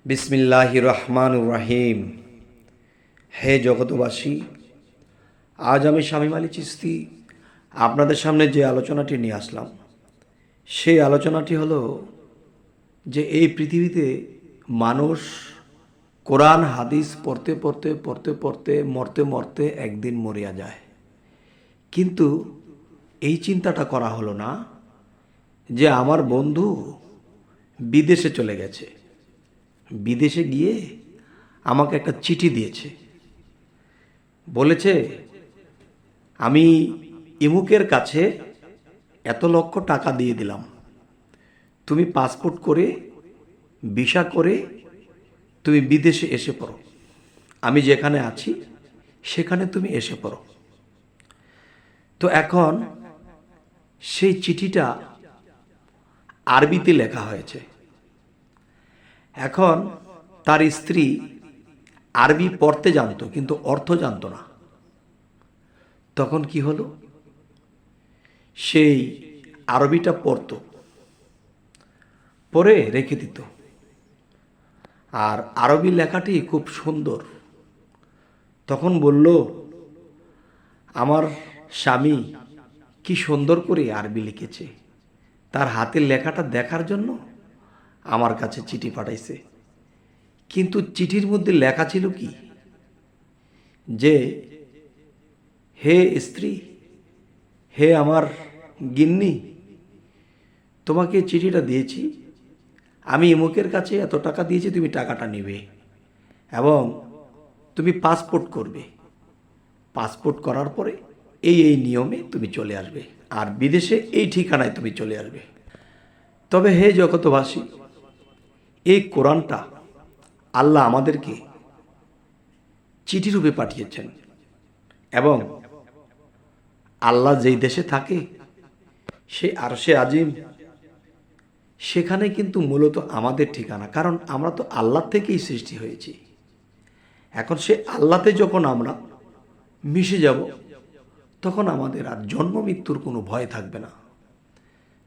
বিসমিল্লাহির রহমানুর রহিম। হে জগতবাসী, আজ আমি শামীম আলী চিশতি আপনাদের সামনে যে আলোচনাটি নিয়ে আসলাম, সেই আলোচনাটি হলো যে এই পৃথিবীতে মানুষ কোরআন হাদিস পড়তে পড়তে পড়তে পড়তে মরতে মরতে একদিন মরিয়া যায়। কিন্তু এই চিন্তাটা করা হলো না যে আমার বন্ধু বিদেশে চলে গেছে, বিদেশে গিয়ে আমাকে একটা চিঠি দিয়েছে, বলেছে আমি ইমুকের কাছে এত লক্ষ টাকা দিয়ে দিলাম, তুমি পাসপোর্ট করে ভিসা করে তুমি বিদেশে এসে পড়ো, আমি যেখানে আছি সেখানে তুমি এসে পড়ো। তো এখন সেই চিঠিটা আরবিতে লেখা হয়েছে। এখন তার স্ত্রী আরবি পড়তে জানতো কিন্তু অর্থ জানতো না। তখন কি হলো, সেই আরবিটা পড়তো, পড়ে রেখে দিত। আর আরবি লেখাটি খুব সুন্দর। তখন বলল, আমার স্বামী কি সুন্দর করে আরবি লিখেছে, তার হাতের লেখাটা দেখার জন্য আমার কাছে চিঠি পাঠাইছে। কিন্তু চিঠির মধ্যে লেখা ছিল কি, যে হে স্ত্রী, হে আমার গিন্নি, তোমাকে চিঠিটা দিয়েছি, আমি ইমুকের কাছে এত টাকা দিয়েছি, তুমি টাকাটা নেবে এবং তুমি পাসপোর্ট করবে, পাসপোর্ট করার পরে এই নিয়মে তুমি চলে আসবে, আর বিদেশে এই ঠিকানায় তুমি চলে আসবে। তবে হে জগতবাসী, এই কোরআনটা আল্লাহ আমাদেরকে চিঠি রূপে পাঠিয়েছেন, এবং আল্লাহ যেই দেশে থাকে সেই আরশে আজিম, সেখানে কিন্তু মূলত আমাদের ঠিকানা, কারণ আমরা তো আল্লাহ থেকেই সৃষ্টি হয়েছি। এখন সে আল্লাহতে যখন আমরা মিশে যাব, তখন আমাদের আর জন্ম মৃত্যুর কোনো ভয় থাকবে না।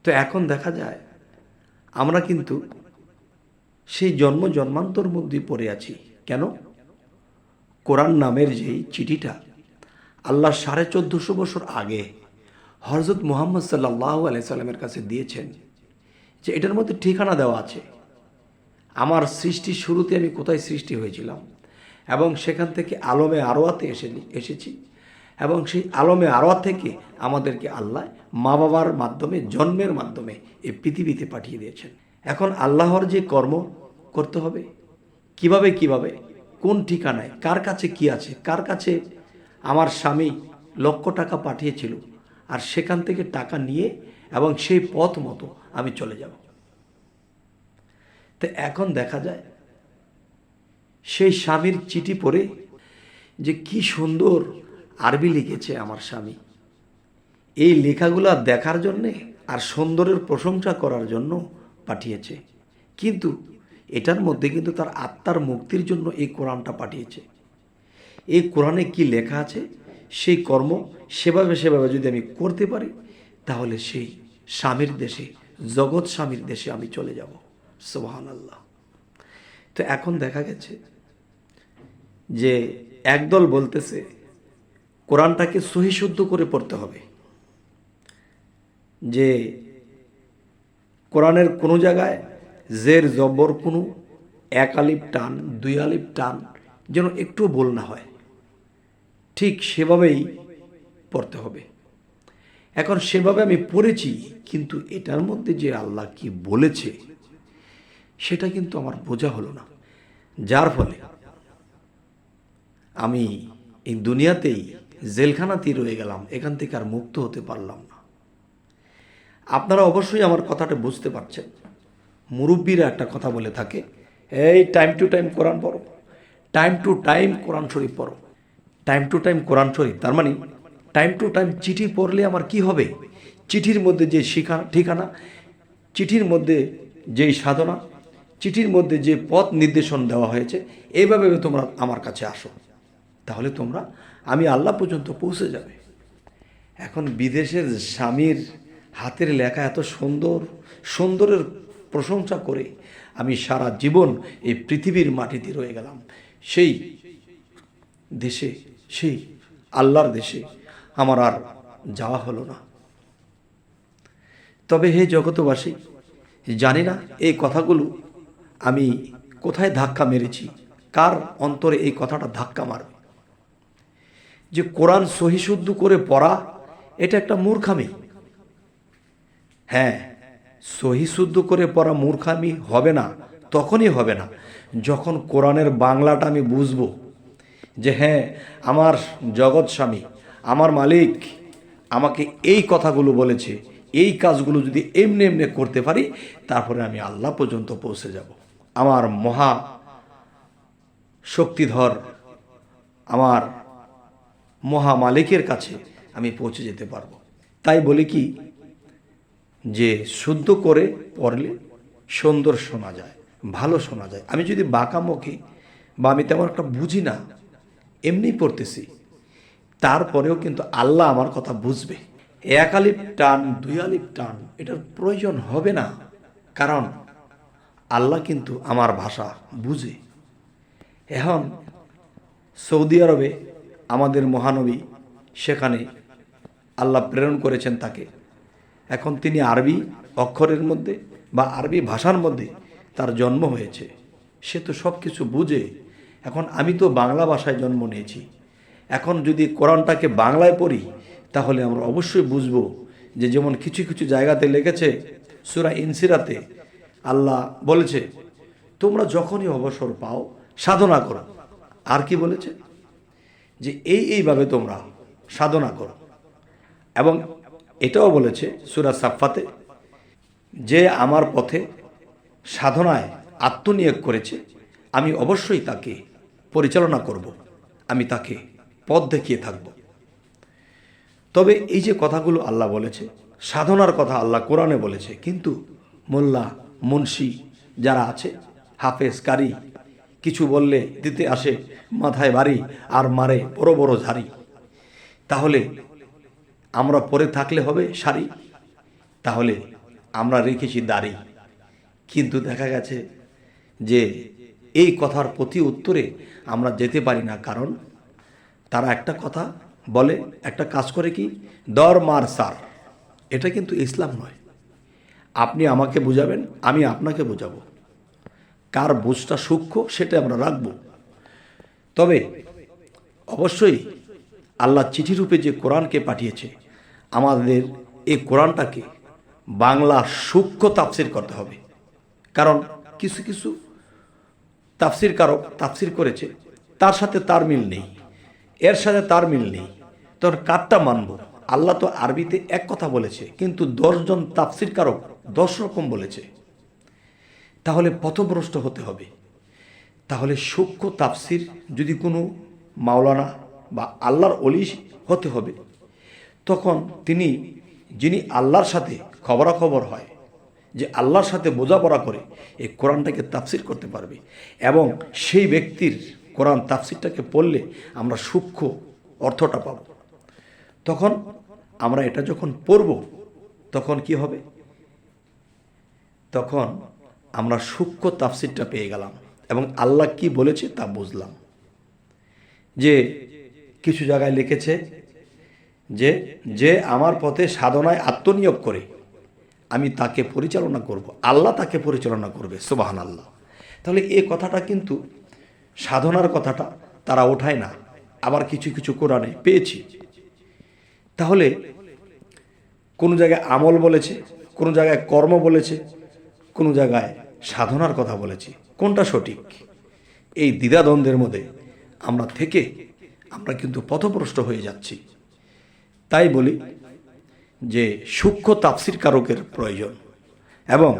তো এখন দেখা যায় আমরা কিন্তু সেই জন্ম জন্মান্তর মধ্যে পড়ে আছি। কেন? কোরআন নামের যেই চিঠিটা আল্লাহ 1450 বছর আগে হযরত মুহাম্মদ সাল্লাল্লাহু আলাইহি সাল্লামের কাছে দিয়েছেন, যে এটার মধ্যে ঠিকানা দেওয়া আছে, আমার সৃষ্টির শুরুতে আমি কোথায় সৃষ্টি হয়েছিলাম, এবং সেখান থেকে আলমে আরওয়াতে এসেছি, এবং সেই আলমে আরওয়া থেকে আমাদেরকে আল্লাহ মা বাবার মাধ্যমে, জন্মের মাধ্যমে এই পৃথিবীতে পাঠিয়ে দিয়েছেন। এখন আল্লাহর যে কর্ম করতে হবে, কিভাবে কোন ঠিকানায়, কার কাছে কি আছে, কার কাছে আমার স্বামী লক্ষ টাকা পাঠিয়েছিল, আর সেখান থেকে টাকা নিয়ে এবং সেই পথ মতো আমি চলে যাব। তো এখন দেখা যায় সেই স্বামীর চিঠি পড়ে যে কি সুন্দর আরবি লিখেছে আমার স্বামী, এই লেখাগুলো দেখার জন্যে আর সুন্দরের প্রশংসা করার জন্য পাঠিয়েছে। কিন্তু এটার মধ্যে কিন্তু তার আত্মার মুক্তির জন্য এই কোরআনটা পাঠিয়েছে। এই কোরআনে কি লেখা আছে, সেই কর্ম সেভাবে যদি আমি করতে পারি, তাহলে সেই স্বামীর দেশে, জগৎ স্বামীর দেশে আমি চলে যাব। সুবহানাল্লাহ। তো এখন দেখা গেছে যে একদল বলতেছে কোরআনটাকে সহি শুদ্ধ করে পড়তে হবে, যে কোরআনের কোনো জায়গায় জের জবর কোনো এক আলিফ টান, দুই আলিফ টান যেন একটু ভুল না হয়, ঠিক সেভাবেই পড়তে হবে। এখন সেভাবে আমি পড়েছি, কিন্তু এটার মধ্যে যে আল্লাহ কি বলেছে সেটা কিন্তু আমার বোঝা হলো না, যার ফলে আমি এই দুনিয়াতেই জেলখানাতেই রয়ে গেলাম, এখান থেকে আর মুক্ত হতে পারলাম না। আপনারা অবশ্যই আমার কথাটা বুঝতে পারছেন। মুরব্বীরা একটা কথা বলে থাকে, এই টাইম টু টাইম কোরআন পড়ো, টাইম টু টাইম কোরআন শরীফ পড়ো। টাইম টু টাইম কোরআন শরীফ তার মানে টাইম টু টাইম চিঠি পড়লে আমার কি হবে, চিঠির মধ্যে যে ঠিকানা, চিঠির মধ্যে যেই সাধনা, চিঠির মধ্যে যে পথ নির্দেশন দেওয়া হয়েছে, এইভাবে তোমরা আমার কাছে আসো, তাহলে তোমরা আমি আল্লাহ পর্যন্ত পৌঁছে যাবে। এখন বিদেশের স্বামীর হাতের লেখা এত সুন্দর, সুন্দরের প্রশংসা করে আমি সারা জীবন এই পৃথিবীর মাটিতে রয়ে গেলাম। সেই দেশে, সেই আল্লাহর দেশে আমার আর যাওয়া হলো না। তবে হে জগতবাসী, জানি না এই কথাগুলো আমি কোথায় ধাক্কা মেরেছি, কার অন্তরে এই কথাটা ধাক্কা মারবে। যে কোরআন সহিশুদ্ধ করে পড়া এটা একটা মূর্খামি। হ্যাঁ, সহিশুদ্ধ করে পড়া মূর্খামি হবে না, তখনই হবে না যখন কোরআনের বাংলাটা আমি বুঝবো যে হ্যাঁ, আমার জগৎ স্বামী, আমার মালিক আমাকে এই কথাগুলো বলেছে, এই কাজগুলো যদি এমনি এমনি করতে পারি তারপরে আমি আল্লাহ পর্যন্ত পৌঁছে যাব। আমার মহা শক্তিধর আমার মহা মালিকের কাছে আমি পৌঁছে যেতে পারবো। তাই বলি কি যে শুদ্ধ করে পড়লে সুন্দর শোনা যায়, ভালো শোনা যায়। আমি যদি বাঁকামুখী বা আমি তেমন একটা বুঝি না, এমনি পড়তেছি, তারপরেও কিন্তু আল্লাহ আমার কথা বুঝবে। এক আলিফ টান, দুই আলিফ টান এটার প্রয়োজন হবে না, কারণ আল্লাহ কিন্তু আমার ভাষা বুঝে। এখন সৌদি আরবে আমাদের মহানবী, সেখানে আল্লাহ প্রেরণ করেছেন তাকে। এখন তিনি আরবি অক্ষরের মধ্যে বা আরবি ভাষার মধ্যে তার জন্ম হয়েছে, সে তো সব কিছু বুঝে। এখন আমি তো বাংলা ভাষায় জন্ম নিয়েছি, এখন যদি কোরআনটাকে বাংলায় পড়ি তাহলে আমরা অবশ্যই বুঝব যে যেমন কিছু কিছু জায়গাতে লেগেছে, সূরা ইনসিরাতে আল্লাহ বলেছে তোমরা যখনই অবসর পাও সাধনা করো। আর কি বলেছে যে এইভাবে তোমরা সাধনা করো। এবং এটাও বলেছে সূরা সাফফাতে যে আমার পথে সাধনায় আত্মনিয়োগ করেছে আমি অবশ্যই তাকে পরিচালনা করব, আমি তাকে পথ দেখিয়ে থাকব। তবে এই যে কথাগুলো আল্লাহ বলেছে, সাধনার কথা আল্লাহ কোরআনে বলেছে, কিন্তু মোল্লা মুন্সি যারা আছে, হাফেজ কারি, কিছু বললে দিতে আসে মাথায় বাড়ি আর মারে বড় বড় ঝাড়ি। তাহলে আমরা পরে থাকলে হবে শাড়ি, তাহলে আমরা রেখেছি দাড়ি। কিন্তু দেখা গেছে যে এই কথার প্রতি উত্তরে আমরা যেতে পারি না, কারণ তারা একটা কথা বলে, একটা কাজ করে কি দর মার সার। এটা কিন্তু ইসলাম নয়। আপনি আমাকে বুঝাবেন, আমি আপনাকে বুঝাবো, কার বুঝটা সূক্ষ্ম সেটা আমরা রাখব। তবে অবশ্যই আল্লাহ চিঠি রূপে যে কোরআনকে পাঠিয়েছে, আমাদের এই কোরআনটাকে বাংলা সূক্ষ্ম তাফসির করতে হবে। কারণ কিছু কিছু তাফসির কারক তাফসির করেছে, তার সাথে তার মিল নেই, এর সাথে তার মিল নেই, তোর কারটা মানব? আল্লাহ তো আরবিতে এক কথা বলেছে, কিন্তু 10 জন তাফসির কারক 10 রকম বলেছে। তাহলে পথভ্রষ্ট হতে হবে। তাহলে সূক্ষ্ম তাফসির যদি কোনো মাওলানা বা আল্লাহর ওলি হতে হবে, তখন তিনি যিনি আল্লাহর সাথে খবরাখবর হয়, যে আল্লাহর সাথে বোঝাপড়া করে এই কোরআনটাকে তাফসির করতে পারবে, এবং সেই ব্যক্তির কোরআন তাফসিরটাকে পড়লে আমরা সূক্ষ্ম অর্থটা পাব। তখন আমরা এটা যখন পড়ব তখন কি হবে, তখন আমরা সূক্ষ্ম তাফসিরটা পেয়ে গেলাম এবং আল্লাহ কি বলেছে তা বুঝলাম। যে কিছু জায়গায় লিখেছে যে যে আমার পথে সাধনায় আত্মনিয়োগ করে আমি তাকে পরিচালনা করব, আল্লাহ তাকে পরিচালনা করবে। সুবহানাল্লাহ। তাহলে এই কথাটা কিন্তু সাধনার কথাটা তারা ওঠায় না, আবার কিছু কিছু কোরআনে পেয়েছি। তাহলে কোনো জায়গায় আমল বলেছে, কোনো জায়গায় কর্ম বলেছে, কোনো জায়গায় সাধনার কথা বলেছে, কোনটা সঠিক? এই দ্বিধাদ্বন্দ্বের মধ্যে আমরা থেকে আমরা কিন্তু পথভ্রষ্ট হয়ে যাচ্ছি। তাই বলি যে সূক্ষ্ম তাফসির কারকের প্রয়োজন, এবং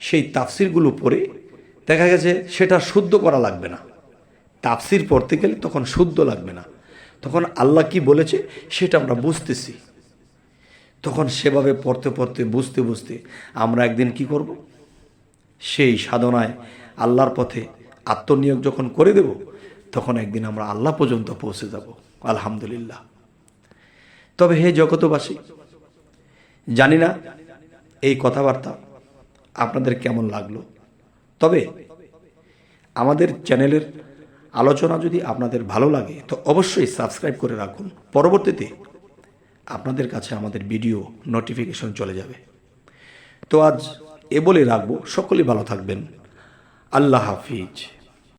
সেই তাফসিরগুলো পড়ে দেখা গেছে সেটা শুদ্ধ করা লাগবে না। তাফসির পড়তে গেলে তখন শুদ্ধ লাগবে না, তখন আল্লাহ কি বলেছে সেটা আমরা বুঝতেছি। তখন সেভাবে পড়তে পড়তে বুঝতে বুঝতে আমরা একদিন কি করব, সেই সাধনায় আল্লাহর পথে আত্মনিয়োগ যখন করে দেব, তখন একদিন আমরা আল্লাহ পর্যন্ত পৌঁছে যাব। আলহামদুলিল্লাহ। তবে হে জগতবাসী, জানি না এই কথাবার্তা আপনাদের কেমন লাগলো। তবে আমাদের চ্যানেলের আলোচনা যদি আপনাদের ভালো লাগে তো অবশ্যই সাবস্ক্রাইব করে রাখুন। পরবর্তীতে আপনাদের কাছে আমাদের ভিডিও নোটিফিকেশন চলে যাবে। তো আজ এ বলে রাখবো, সকলেই ভালো থাকবেন। আল্লাহ হাফিজ।